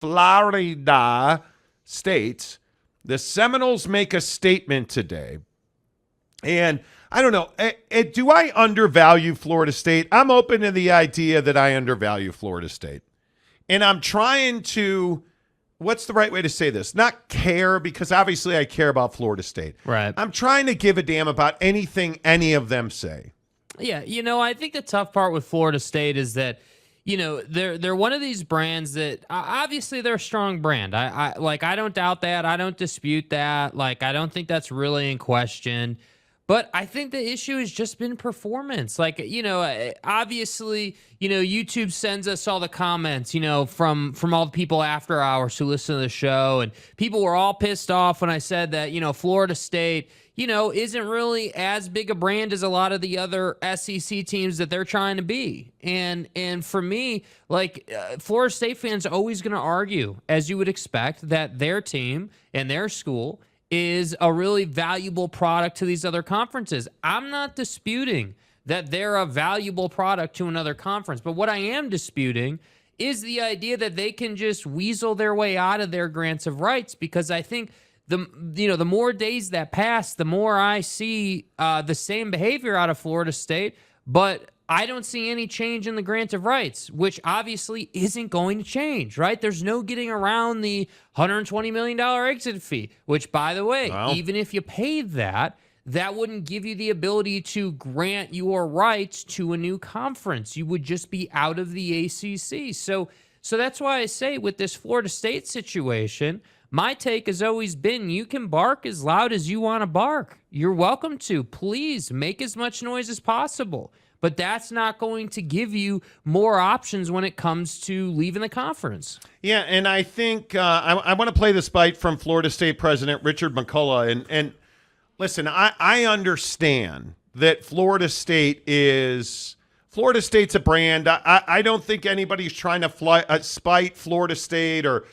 Florida State. The Seminoles make a statement today. And I don't know, do I undervalue Florida State? I'm open to the idea that I undervalue Florida State. And I'm trying to, what's the right way to say this? Not care, because obviously I care about Florida State. Right. I'm trying to give a damn about anything any of them say. Yeah, I think the tough part with Florida State is that, they're one of these brands that obviously they're a strong brand. I don't doubt that. I don't dispute that. I don't think that's really in question. But I think the issue has just been performance. Obviously, YouTube sends us all the comments, from all the people after hours who listen to the show. And people were all pissed off when I said that, Florida State, isn't really as big a brand as a lot of the other SEC teams that they're trying to be. And for me, Florida State fans are always going to argue, as you would expect, that their team and their school is a really valuable product to these other conferences. I'm not disputing that they're a valuable product to another conference, but what I am disputing is the idea that they can just weasel their way out of their grants of rights, because I think the more days that pass, the more I see the same behavior out of Florida State, but I don't see any change in the grant of rights, which obviously isn't going to change, right? There's no getting around the $120 million exit fee, which, by the way, even if you paid that, that wouldn't give you the ability to grant your rights to a new conference. You would just be out of the ACC. So that's why I say with this Florida State situation, my take has always been you can bark as loud as you want to bark. You're welcome to. Please make as much noise as possible. But that's not going to give you more options when it comes to leaving the conference. Yeah, and I think I want to play this bite from Florida State President Richard McCullough. And listen, I understand that Florida State's a brand. I don't think anybody's trying to spite Florida State or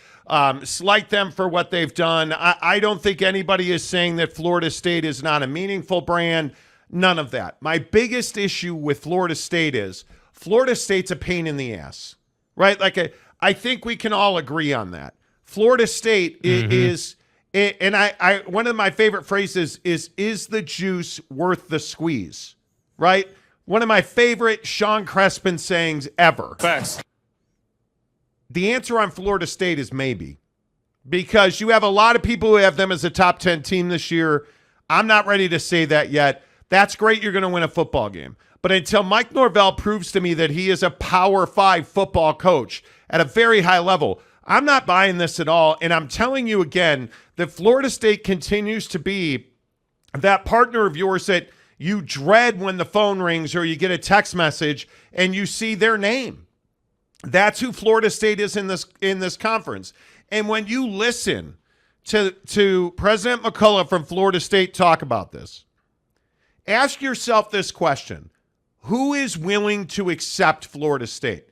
slight them for what they've done. I don't think anybody is saying that Florida State is not a meaningful brand. None of that. My biggest issue with Florida State is Florida State's a pain in the ass, right? I think we can all agree on that. Florida State is, and I one of my favorite phrases is the juice worth the squeeze, right? One of my favorite Sean Crespin sayings ever. Facts. The answer on Florida State is maybe, because you have a lot of people who have them as a top 10 team this year. I'm not ready to say that yet. That's great. You're going to win a football game. But until Mike Norvell proves to me that he is a Power 5 football coach at a very high level, I'm not buying this at all. And I'm telling you again that Florida State continues to be that partner of yours that you dread when the phone rings or you get a text message and you see their name. That's who Florida State is in this conference. And when you listen to President McCullough from Florida State talk about this, ask yourself this question: who is willing to accept Florida State?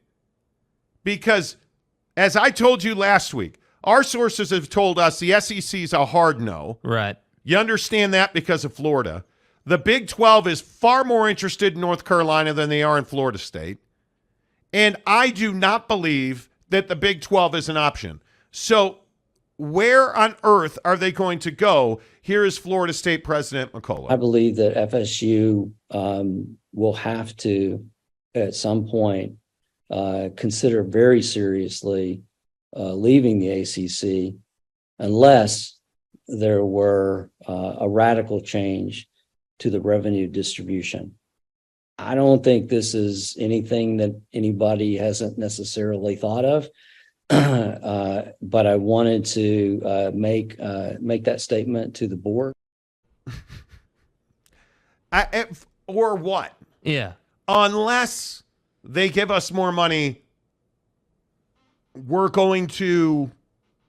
Because, as I told you last week, our sources have told us the SEC is a hard no. Right. You understand that because of Florida. The Big 12 is far more interested in North Carolina than they are in Florida State. And I do not believe that the Big 12 is an option. So where on earth are they going to go? Here is Florida State President McCullough. I believe that FSU will have to, at some point, consider very seriously leaving the ACC unless there were a radical change to the revenue distribution. I don't think this is anything that anybody hasn't necessarily thought of. But I wanted to make that statement to the board. Or what? Yeah. Unless they give us more money, we're going to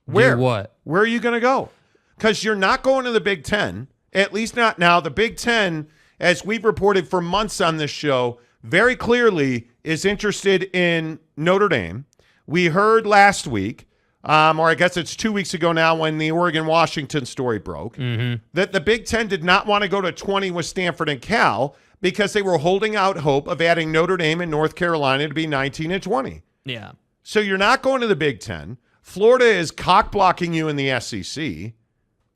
where? Do what? Where are you going to go? Because you're not going to the Big Ten, at least not now. The Big Ten, as we've reported for months on this show, very clearly is interested in Notre Dame. We heard last week, or I guess it's 2 weeks ago now when the Oregon-Washington story broke, that the Big Ten did not want to go to 20 with Stanford and Cal because they were holding out hope of adding Notre Dame and North Carolina to be 19 and 20. Yeah. So you're not going to the Big Ten. Florida is cock blocking you in the SEC.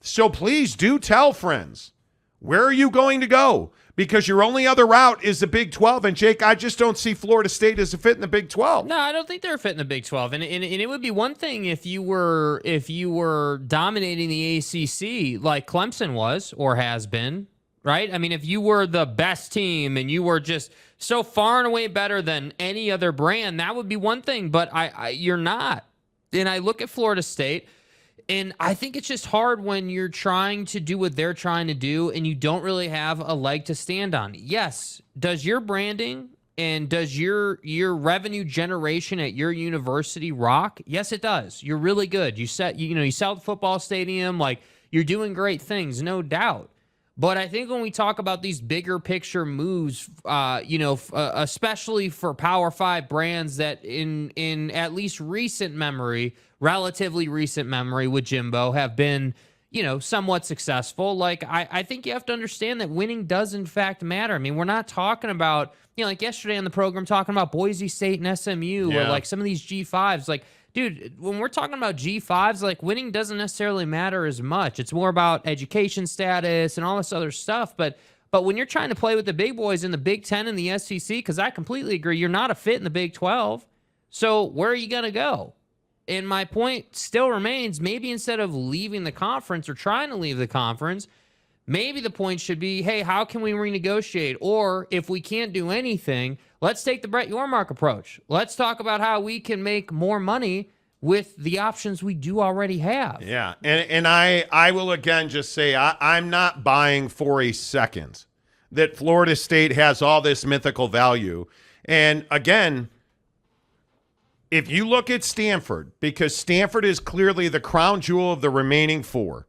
So please do tell friends, where are you going to go? Because your only other route is the Big 12. And, Jake, I just don't see Florida State as a fit in the Big 12. No, I don't think they're a fit in the Big 12. And it would be one thing if you were dominating the ACC like Clemson was or has been, right? I mean, if you were the best team and you were just so far and away better than any other brand, that would be one thing. But you're not. And I look at Florida State, and I think it's just hard when you're trying to do what they're trying to do and you don't really have a leg to stand on. Yes, does your branding and does your revenue generation at your university rock? Yes, it does. You're really good. You sell the football stadium, like you're doing great things, no doubt. But I think when we talk about these bigger picture moves, especially for Power 5 brands that in at least recent memory, relatively recent memory with Jimbo have been, somewhat successful. Like, I think you have to understand that winning does in fact matter. I mean, we're not talking about, like yesterday on the program, talking about Boise State and SMU or like some of these G5s. Like, dude, when we're talking about G5s, like winning doesn't necessarily matter as much. It's more about education status and all this other stuff. But when you're trying to play with the big boys in the Big 10 and the SEC, because I completely agree, you're not a fit in the Big 12. So where are you going to go? And my point still remains, maybe instead of leaving the conference or trying to leave the conference, maybe the point should be, hey, how can we renegotiate? Or if we can't do anything, let's take the Brett Yormark approach. Let's talk about how we can make more money with the options we do already have. Yeah, and I will again just say I'm not buying for a second that Florida State has all this mythical value. And again, if you look at Stanford, because Stanford is clearly the crown jewel of the remaining four,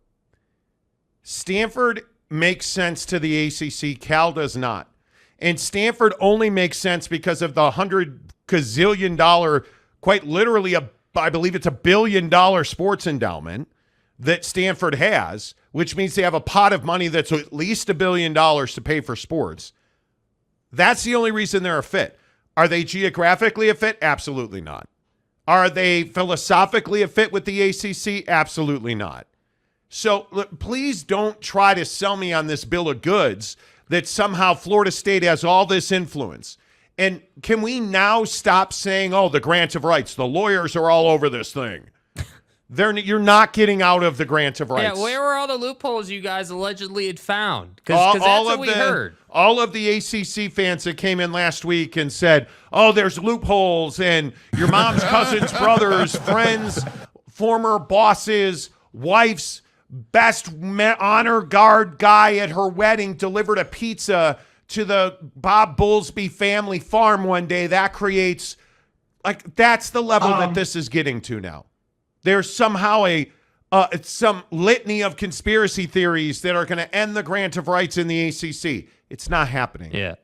Stanford makes sense to the ACC. Cal does not. And Stanford only makes sense because of the $100 gazillion, quite literally, I believe it's $1 billion sports endowment that Stanford has, which means they have a pot of money that's at least $1 billion to pay for sports. That's the only reason they're a fit. Are they geographically a fit? Absolutely not. Are they philosophically a fit with the ACC? Absolutely not. So look, please don't try to sell me on this bill of goods that somehow Florida State has all this influence. And can we now stop saying, the grant of rights, the lawyers are all over this thing? You're not getting out of the grant of rights. Yeah, where were all the loopholes you guys allegedly had found? Because that's what we heard. All of the ACC fans that came in last week and said, there's loopholes, and your mom's cousin's brothers, friends, former bosses, wife's best honor guard guy at her wedding delivered a pizza to the Bob Bowlesby family farm one day. That creates, that's the level that this is getting to now. There's somehow some litany of conspiracy theories that are going to end the grant of rights in the ACC. It's not happening. Yeah.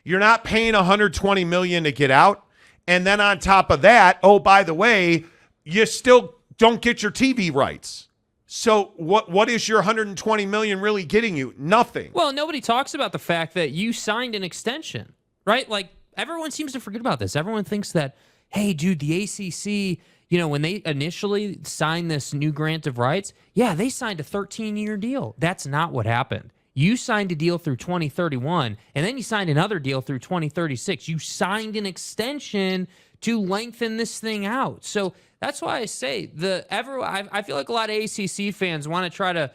You're not paying $120 million to get out. And then on top of that, by the way, you still don't get your TV rights. So what is your $120 million really getting you? Nothing. Well, nobody talks about the fact that you signed an extension, right? Like, everyone seems to forget about this. Everyone thinks that, hey, dude, the ACC, when they initially signed this new grant of rights, they signed a 13-year deal. That's not what happened. You signed a deal through 2031, and then you signed another deal through 2036. You signed an extension to lengthen this thing out. So that's why I say I feel like a lot of ACC fans want to try to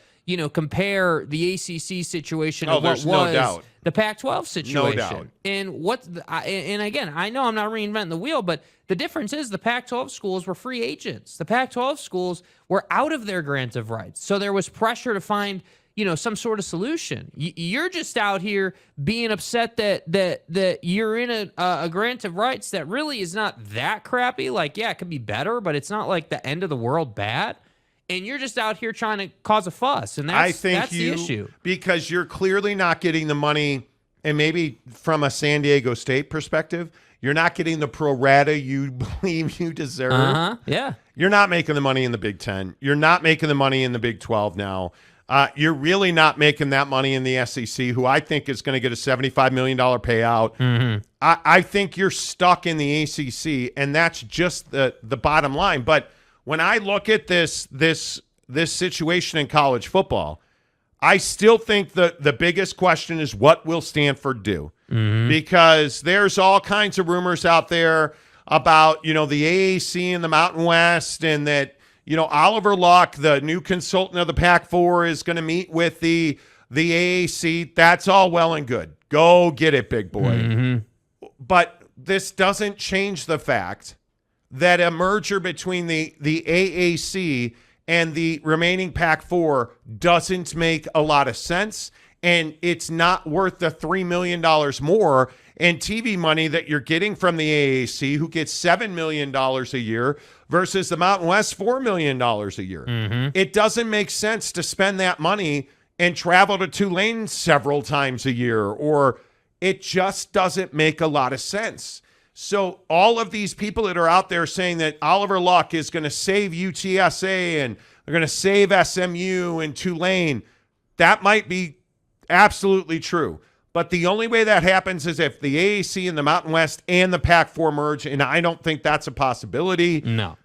compare the ACC situation to what was the Pac-12 situation. No doubt. And again, I know I'm not reinventing the wheel, but the difference is the Pac-12 schools were free agents. The Pac-12 schools were out of their grant of rights, so there was pressure to find some sort of solution. You're just out here being upset that you're in a grant of rights that really is not that crappy. Like, it could be better, but it's not like the end of the world bad. And you're just out here trying to cause a fuss, and that's the issue. Because you're clearly not getting the money, and maybe from a San Diego State perspective, you're not getting the pro rata you believe you deserve. Yeah. You're not making the money in the Big 10. You're not making the money in the Big 12 now. You're really not making that money in the SEC, who I think is going to get a $75 million payout. Mm-hmm. I think you're stuck in the ACC, and that's just the bottom line. But when I look at this situation in college football, I still think the biggest question is what will Stanford do? Because there's all kinds of rumors out there about, the AAC and the Mountain West, and that, Oliver Luck, the new consultant of the Pac-4, is going to meet with the AAC. That's all well and good. Go get it, big boy. But this doesn't change the fact that a merger between the AAC and the remaining Pac-4 doesn't make a lot of sense, and it's not worth the $3 million more in TV money that you're getting from the AAC, who gets $7 million a year, versus the Mountain West $4 million a year. It doesn't make sense to spend that money and travel to Tulane several times a year, or it just doesn't make a lot of sense. So all of these people that are out there saying that Oliver Luck is going to save UTSA and they're going to save SMU and Tulane, that might be absolutely true. But the only way that happens is if the AAC and the Mountain West and the Pac-4 merge, and I don't think that's a possibility. No.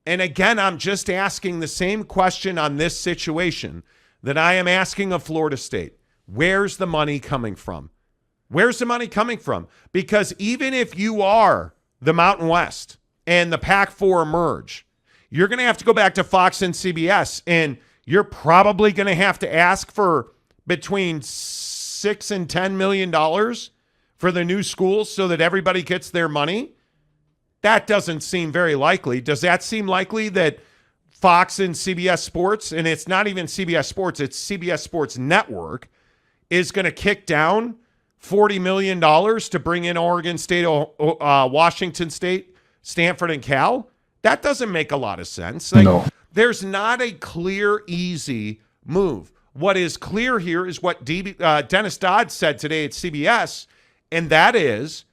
And again, I'm just asking the same question on this situation that I am asking of Florida State. Where's the money coming from? Where's the money coming from? Because even if you are the Mountain West and the Pac-4 merge, you're going to have to go back to Fox and CBS, and you're probably going to have to ask for between $6 and $10 million for the new schools so that everybody gets their money. That doesn't seem very likely. Does that seem likely that Fox and CBS Sports, and it's not even CBS Sports, it's CBS Sports Network, is going to kick down $40 million to bring in Oregon State, Washington State, Stanford, and Cal? That doesn't make a lot of sense. No. There's not a clear, easy move. What is clear here is what Dennis Dodd said today at CBS, and that is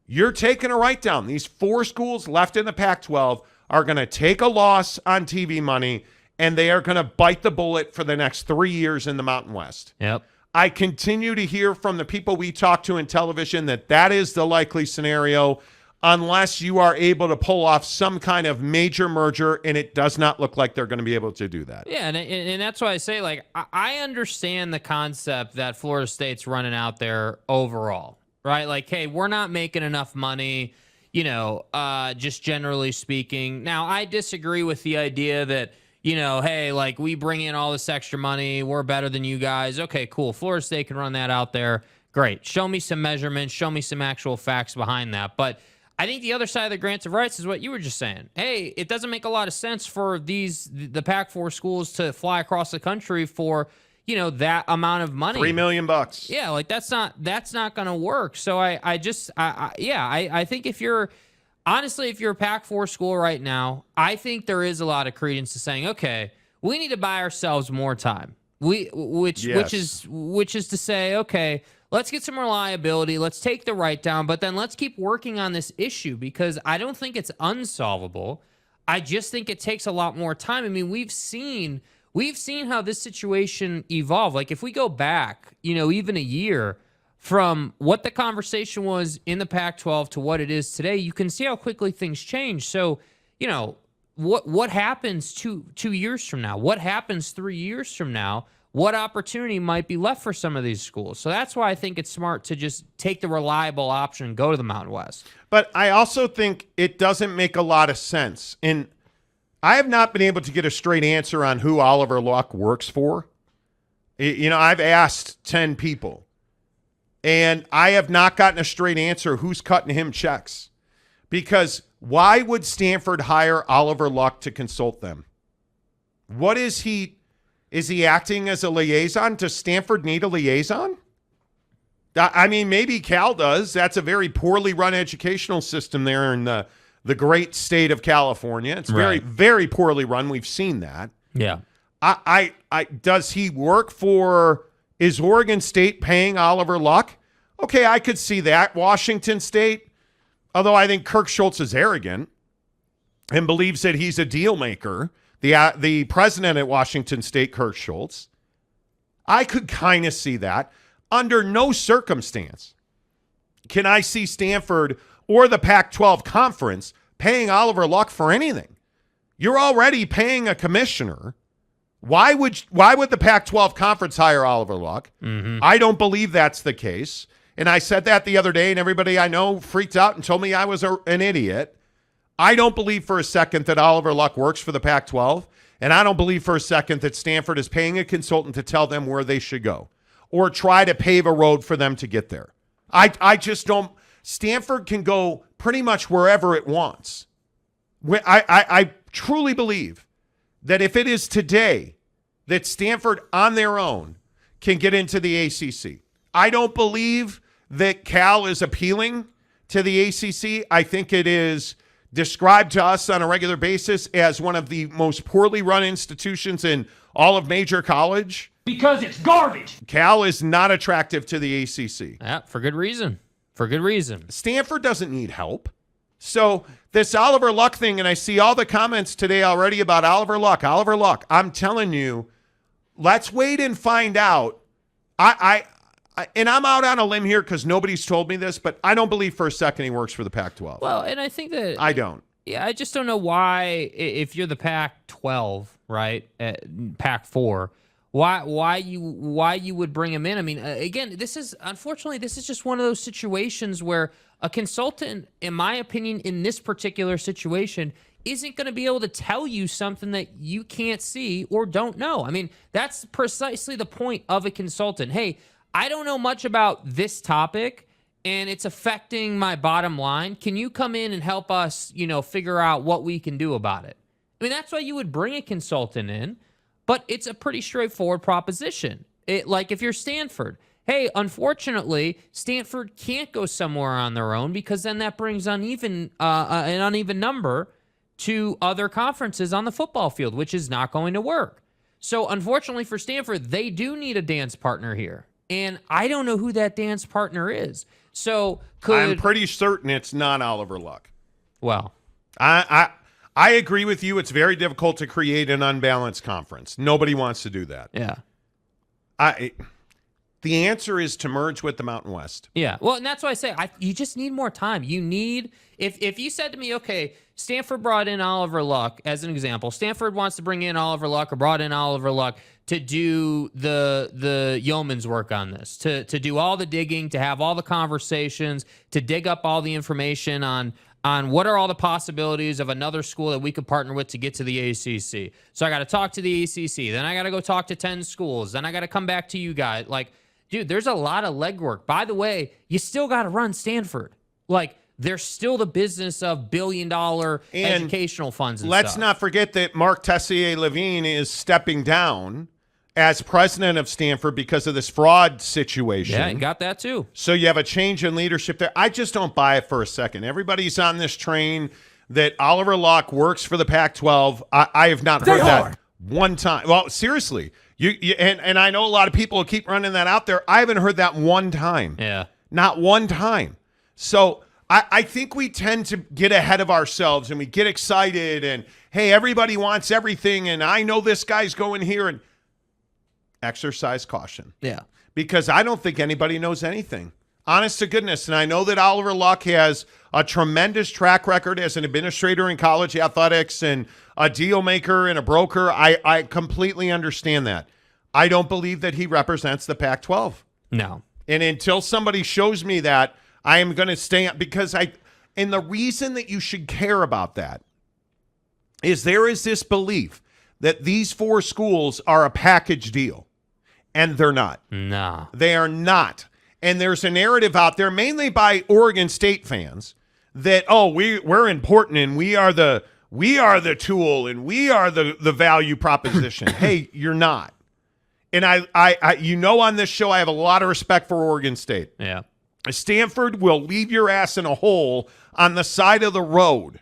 you're taking a write-down. These 4 schools left in the Pac-12 are going to take a loss on TV money, and they are going to bite the bullet for the next 3 years in the Mountain West. Yep. I continue to hear from the people we talk to in television that is the likely scenario, unless you are able to pull off some kind of major merger, and it does not look like they're going to be able to do that. Yeah, and that's why I say, I understand the concept that Florida State's running out there overall, right? Like, hey, we're not making enough money, just generally speaking. Now, I disagree with the idea that, hey, we bring in all this extra money, we're better than you guys. Okay, cool. Florida State can run that out there. Great. Show me some measurements. Show me some actual facts behind that. But I think the other side of the grants of rights is what you were just saying. Hey, it doesn't make a lot of sense for the Pac-4 schools to fly across the country for, that amount of money. $3 million. Yeah, that's not going to work. So I think if you're a Pac-4 school right now, I think there is a lot of credence to saying, okay, we need to buy ourselves more time. Which is to say, okay, let's get some reliability. Let's take the write down, but then let's keep working on this issue, because I don't think it's unsolvable. I just think it takes a lot more time. I mean, we've seen how this situation evolved. Like, if we go back, even a year from what the conversation was in the Pac-12 to what it is today, you can see how quickly things change. So, what happens 2 years from now? What happens 3 years from now? What opportunity might be left for some of these schools? So that's why I think it's smart to just take the reliable option and go to the Mountain West. But I also think it doesn't make a lot of sense. And I have not been able to get a straight answer on who Oliver Luck works for. I've asked 10 people, and I have not gotten a straight answer who's cutting him checks. Because why would Stanford hire Oliver Luck to consult them? What is he? Is he acting as a liaison? Does Stanford need a liaison? I mean, maybe Cal does. That's a very poorly run educational system there in the great state of California. It's very, very poorly run. We've seen that. Yeah. Does he work for, is Oregon State paying Oliver Luck? Okay, I could see that. Washington State, although I think Kirk Schultz is arrogant and believes that he's a deal maker. The president at Washington State, Kirk Schultz, I could kind of see that. Under no circumstance can I see Stanford or the Pac-12 conference paying Oliver Luck for anything. You're already paying a commissioner. Why would the Pac-12 conference hire Oliver Luck? I don't believe that's the case. And I said that the other day, and everybody I know freaked out and told me I was an idiot. I don't believe for a second that Oliver Luck works for the Pac-12, and I don't believe for a second that Stanford is paying a consultant to tell them where they should go or try to pave a road for them to get there. I just don't. Stanford can go pretty much wherever it wants. I truly believe that if it is today that Stanford on their own can get into the ACC, I don't believe that Cal is appealing to the ACC. I think it is described to us on a regular basis as one of the most poorly run institutions in all of major college. Because it's garbage. Cal is not attractive to the ACC. Yeah, for good reason. For good reason. Stanford doesn't need help. So this Oliver Luck thing, and I see all the comments today already about Oliver Luck. I'm telling you, let's wait and find out. And I'm out on a limb here because nobody's told me this, but I don't believe for a second he works for the Pac-12. Well, and I think that I don't. Yeah, I just don't know why, if you're the Pac-12, right, Pac-4, why you would bring him in. I mean, again, this is just one of those situations where a consultant, in my opinion, in this particular situation, isn't going to be able to tell you something that you can't see or don't know. I mean, that's precisely the point of a consultant. Hey, I don't know much about this topic, and it's affecting my bottom line. Can you come in and help us, figure out what we can do about it? I mean, that's why you would bring a consultant in, but it's a pretty straightforward proposition. Like if you're Stanford, hey, unfortunately, Stanford can't go somewhere on their own because then that brings an uneven number to other conferences on the football field, which is not going to work. So unfortunately for Stanford, they do need a dance partner here. And I don't know who that dance partner is. So I'm pretty certain it's not Oliver Luck. Well, I agree with you. It's very difficult to create an unbalanced conference. Nobody wants to do that. Yeah. The answer is to merge with the Mountain West. Yeah. Well, and that's why I say you just need more time. You need if you said to me, okay, Stanford brought in Oliver Luck as an example. Stanford wants to bring in Oliver Luck or brought in Oliver Luck to do the yeoman's work on this, to do all the digging, to have all the conversations, to dig up all the information on what are all the possibilities of another school that we could partner with to get to the ACC. So I got to talk to the ACC. Then I got to go talk to 10 schools. Then I got to come back to you guys. Like, dude, there's a lot of legwork. By the way, you still got to run Stanford. Like, there's still the business of billion-dollar educational funds and let's stuff. not forget that Mark Tessier-Levine is stepping down as president of Stanford because of this fraud situation. Yeah, you got that too. So you have a change in leadership there. I just don't buy it for a second. Everybody's on this train that Oliver Luck works for the Pac-12. I have not heard that one time. Well, seriously, and I know a lot of people keep running that out there. I haven't heard that one time. Yeah. Not one time. So I think we tend to get ahead of ourselves and we get excited and, hey, everybody wants everything and I know this guy's going here and exercise caution. Yeah. Because I don't think anybody knows anything. Honest to goodness. And I know that Oliver Luck has a tremendous track record as an administrator in college athletics and a deal maker and a broker. I completely understand that. I don't believe that he represents the Pac-12. No. And until somebody shows me that, I am going to stay because and the reason that you should care about that is there is this belief that these four schools are a package deal. And they're not. No. They are not. And there's a narrative out there, mainly by Oregon State fans, that, we're important and we are the tool and we are the value proposition. Hey, you're not. And I on this show I have a lot of respect for Oregon State. Yeah. Stanford will leave your ass in a hole on the side of the road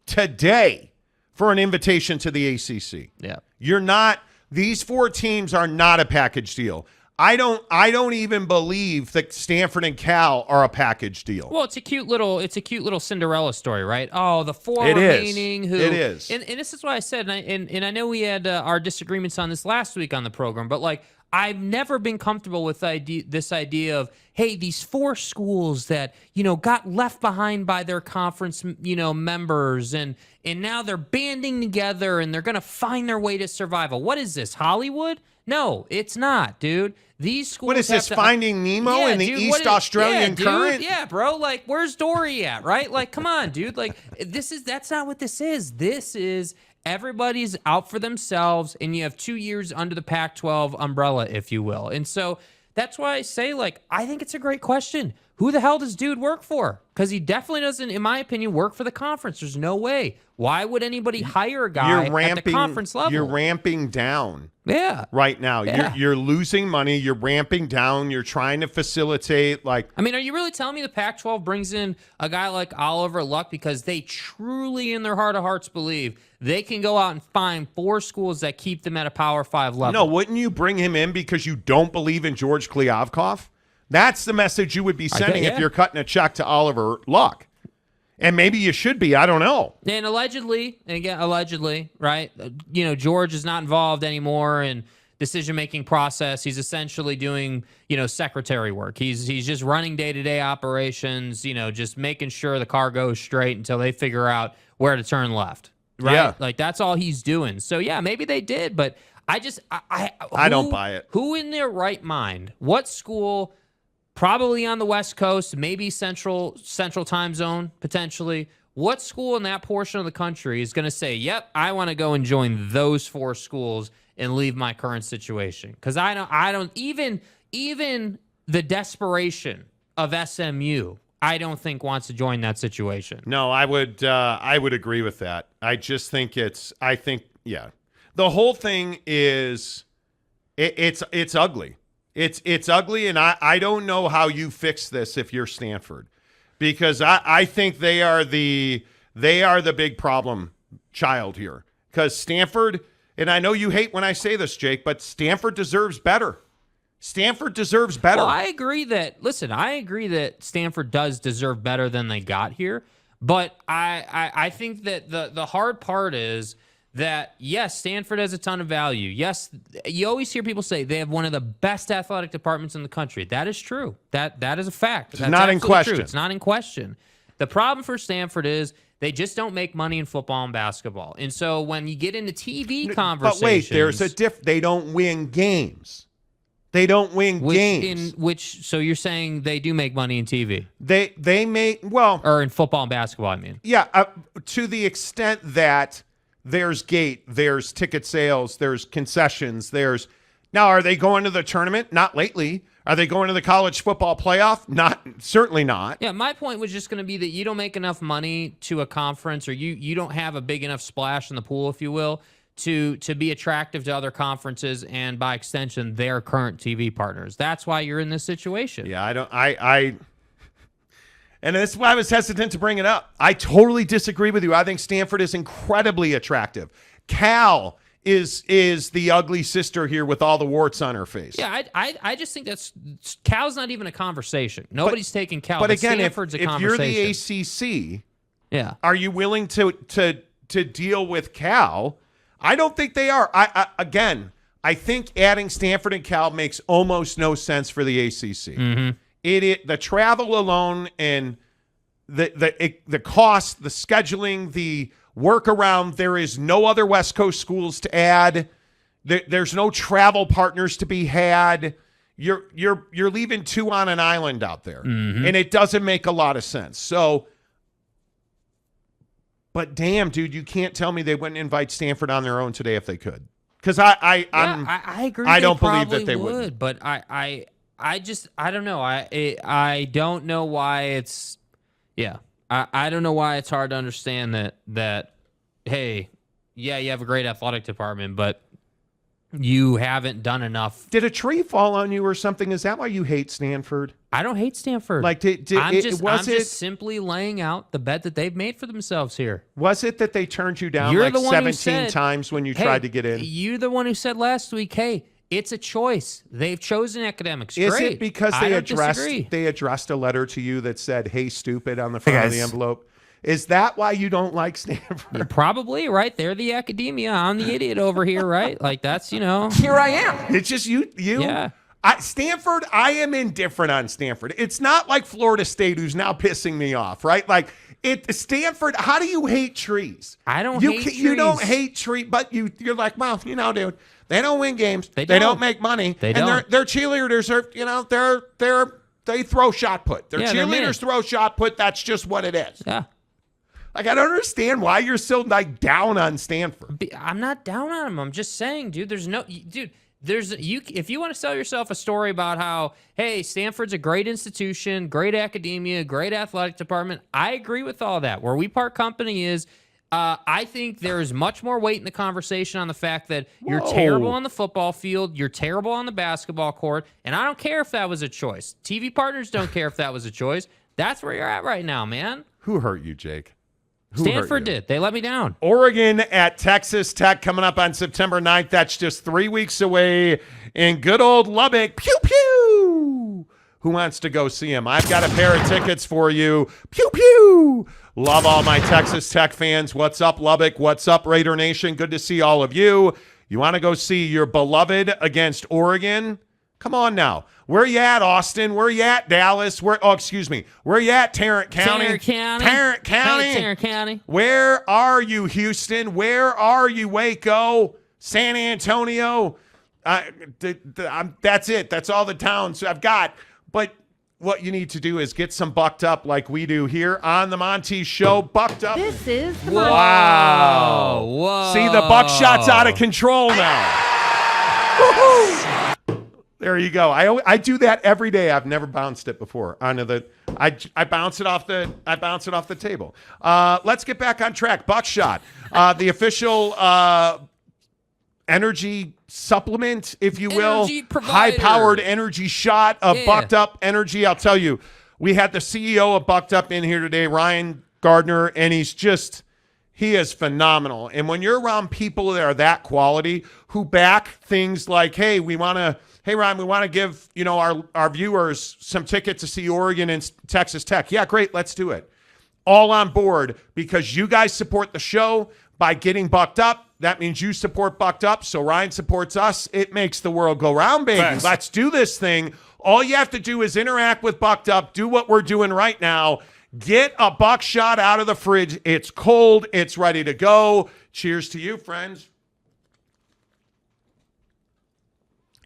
today for an invitation to the ACC. Yeah. You're not. These four teams are not a package deal. I don't even believe that Stanford and Cal are a package deal. Well, it's a cute little Cinderella story, right? Oh, the four It is. remaining who It is. And this is what I said, and I know we had our disagreements on this last week on the program, but like I've never been comfortable with this idea of, hey, these 4 schools that, got left behind by their conference, members, and now they're banding together and they're going to find their way to survival. What is this, Hollywood? No, it's not, dude. These schools. What is this, Finding Nemo in the East Australian Current? Yeah, bro. Like, where's Dory at, right? Like, come on, dude. Like, that's not what this is. This is everybody's out for themselves, and you have 2 years under the Pac-12 umbrella, if you will. And so that's why I say, like, I think it's a great question. Who the hell does dude work for? Because he definitely doesn't, in my opinion, work for the conference. There's no way. Why would anybody hire a guy at the conference level? You're ramping down. Yeah. Right now. Yeah. You're losing money. You're ramping down. You're trying to facilitate, like. I mean, are you really telling me the Pac-12 brings in a guy like Oliver Luck because they truly, in their heart of hearts, believe they can go out and find 4 schools that keep them at a Power 5 level? No, wouldn't you bring him in because you don't believe in George Kliavkoff? That's the message you would be sending if you're cutting a check to Oliver Luck. And maybe you should be. I don't know. And allegedly, right? George is not involved anymore in decision-making process. He's essentially doing, secretary work. He's just running day-to-day operations, just making sure the car goes straight until they figure out where to turn left. Right? Yeah. Like, that's all he's doing. So, yeah, maybe they did, but I don't buy it. Who in their right mind, what school, probably on the West Coast, maybe central time zone, potentially, what school in that portion of the country is going to say, yep, I want to go and join those 4 schools and leave my current situation? Because I don't even the desperation of SMU, I don't think wants to join that situation. No, I would agree with that. I just think yeah. The whole thing is it's ugly. It's ugly, and I don't know how you fix this if you're Stanford, because I think they are the big problem child here. Because Stanford, and I know you hate when I say this, Jake, but Stanford deserves better. Stanford deserves better. Well, I agree that Stanford does deserve better than they got here, but I think that the hard part is that, yes, Stanford has a ton of value. Yes, you always hear people say they have one of the best athletic departments in the country. That is true. That is a fact. That's not in question. True. It's not in question. The problem for Stanford is they just don't make money in football and basketball. And so when you get into TV conversations... But wait, there's a they don't win games. They don't win games. So you're saying they do make money in TV? They make, well... Or in football and basketball, I mean. Yeah, to the extent that... There's gate, there's ticket sales, there's concessions, now, are they going to the tournament? Not lately. Are they going to the college football playoff? Certainly not. Yeah, my point was just going to be that you don't make enough money to a conference, or you don't have a big enough splash in the pool, if you will, to be attractive to other conferences and, by extension, their current TV partners. That's why you're in this situation. Yeah, and that's why I was hesitant to bring it up. I totally disagree with you. I think Stanford is incredibly attractive. Cal is the ugly sister here with all the warts on her face. Yeah, I just think Cal's not even a conversation. Nobody's taking Cal. But again, Stanford's if a conversation. you're the ACC, yeah, are you willing to deal with Cal? I don't think they are. I think adding Stanford and Cal makes almost no sense for the ACC. Mm-hmm. The travel alone and the cost, the scheduling, the workaround. There is no other West Coast schools to add. There's no travel partners to be had. You're leaving 2 on an island out there, and it doesn't make a lot of sense. So, but damn, dude, you can't tell me they wouldn't invite Stanford on their own today if they could. Because I agree. I don't believe that they would. But I don't know. I don't know why it's. Yeah, I don't know why it's hard to understand that. Hey, yeah, you have a great athletic department, but you haven't done enough. Did a tree fall on you or something? Is that why you hate Stanford? I don't hate Stanford. Like, I'm just simply laying out the bet that they've made for themselves here. Was it that they turned you down 17 times when you tried to get in? You're the one who said last week, hey, it's a choice. They've chosen academics. Is Great. it because they addressed a letter to you that said, hey, stupid, on the front of the envelope? Is that why you don't like Stanford? Probably, right? They're the academia. I'm the idiot over here, right? Like, that's, Here I am. It's just you. Yeah. Stanford, I am indifferent on Stanford. It's not like Florida State, who's now pissing me off, right? Like, Stanford, how do you hate trees? I don't hate trees. You don't hate trees, but you're like, well, dude, they don't win games. They don't make money. They don't. And their cheerleaders are, they throw shot put. Their cheerleaders throw shot put. That's just what it is. Yeah. Like, I don't understand why you're so like down on Stanford. I'm not down on them. I'm just saying, dude, if you want to sell yourself a story about how, hey, Stanford's a great institution, great academia, great athletic department, I agree with all that. Where we part company is, I think there is much more weight in the conversation on the fact that you're terrible on the football field, you're terrible on the basketball court, and I don't care if that was a choice. TV partners don't care if that was a choice. That's where you're at right now, man. Who hurt you, Jake? Stanford did. They let me down. Oregon at Texas Tech coming up on September 9th. That's just 3 weeks away in good old Lubbock. Pew, pew. Who wants to go see him? I've got a pair of tickets for you. Pew, pew. Love all my Texas Tech fans. What's up, Lubbock? What's up, Raider Nation? Good to see all of you. You want to go see your beloved against Oregon? Come on now. Where you at, Austin? Where you at, Dallas? Where you at, Tarrant County? Tarrant County. Where are you, Houston? Where are you, Waco? San Antonio? That's it. That's all the towns I've got. But what you need to do is get some bucked up like we do here on the Monty Show. Bucked up. This is the Wow. Whoa. See, the buckshot's out of control now. Woo-hoo. There you go. I do that every day. I've never bounced it before. I bounce it off the table. Let's get back on track. Buckshot, the official energy supplement, if you will, Energy provider. high-powered energy shot of Bucked Up Energy. I'll tell you, we had the CEO of Bucked Up in here today, Ryan Gardner, and he is phenomenal. And when you're around people that are that quality, who back things like, hey, Ryan, we want to give, our viewers some tickets to see Oregon and Texas Tech. Yeah, great. Let's do it. All on board because you guys support the show by getting Bucked Up. That means you support Bucked Up. So Ryan supports us. It makes the world go round, baby. Thanks. Let's do this thing. All you have to do is interact with Bucked Up. Do what we're doing right now. Get a buckshot out of the fridge. It's cold. It's ready to go. Cheers to you, friends.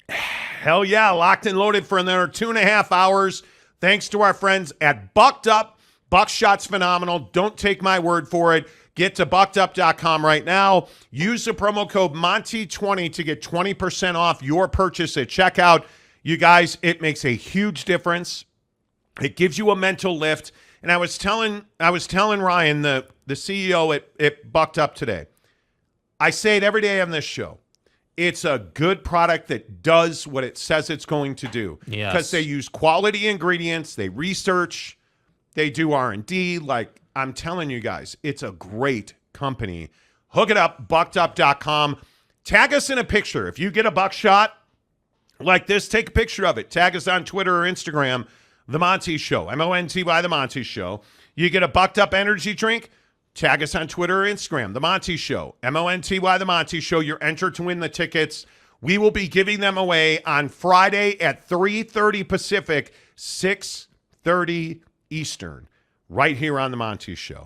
Hell yeah, locked and loaded for another 2.5 hours. Thanks to our friends at Bucked Up. Buckshot's phenomenal. Don't take my word for it. Get to buckedup.com right now. Use the promo code Monty20 to get 20% off your purchase at checkout. You guys, it makes a huge difference. It gives you a mental lift. And I was telling Ryan, the CEO at Bucked Up today, I say it every day on this show. It's a good product that does what it says it's going to do. Yes. Because they use quality ingredients, they research, they do R&D. Like, I'm telling you guys, it's a great company. Hook it up, buckedup.com. Tag us in a picture. If you get a buckshot like this, take a picture of it. Tag us on Twitter or Instagram, The Monty Show, MONTY, The Monty Show. You get a Bucked Up energy drink, tag us on Twitter or Instagram, The Monty Show, MONTY, The Monty Show. You're entered to win the tickets. We will be giving them away on Friday at 3:30 Pacific, 6:30 Eastern, right here on The Monty Show.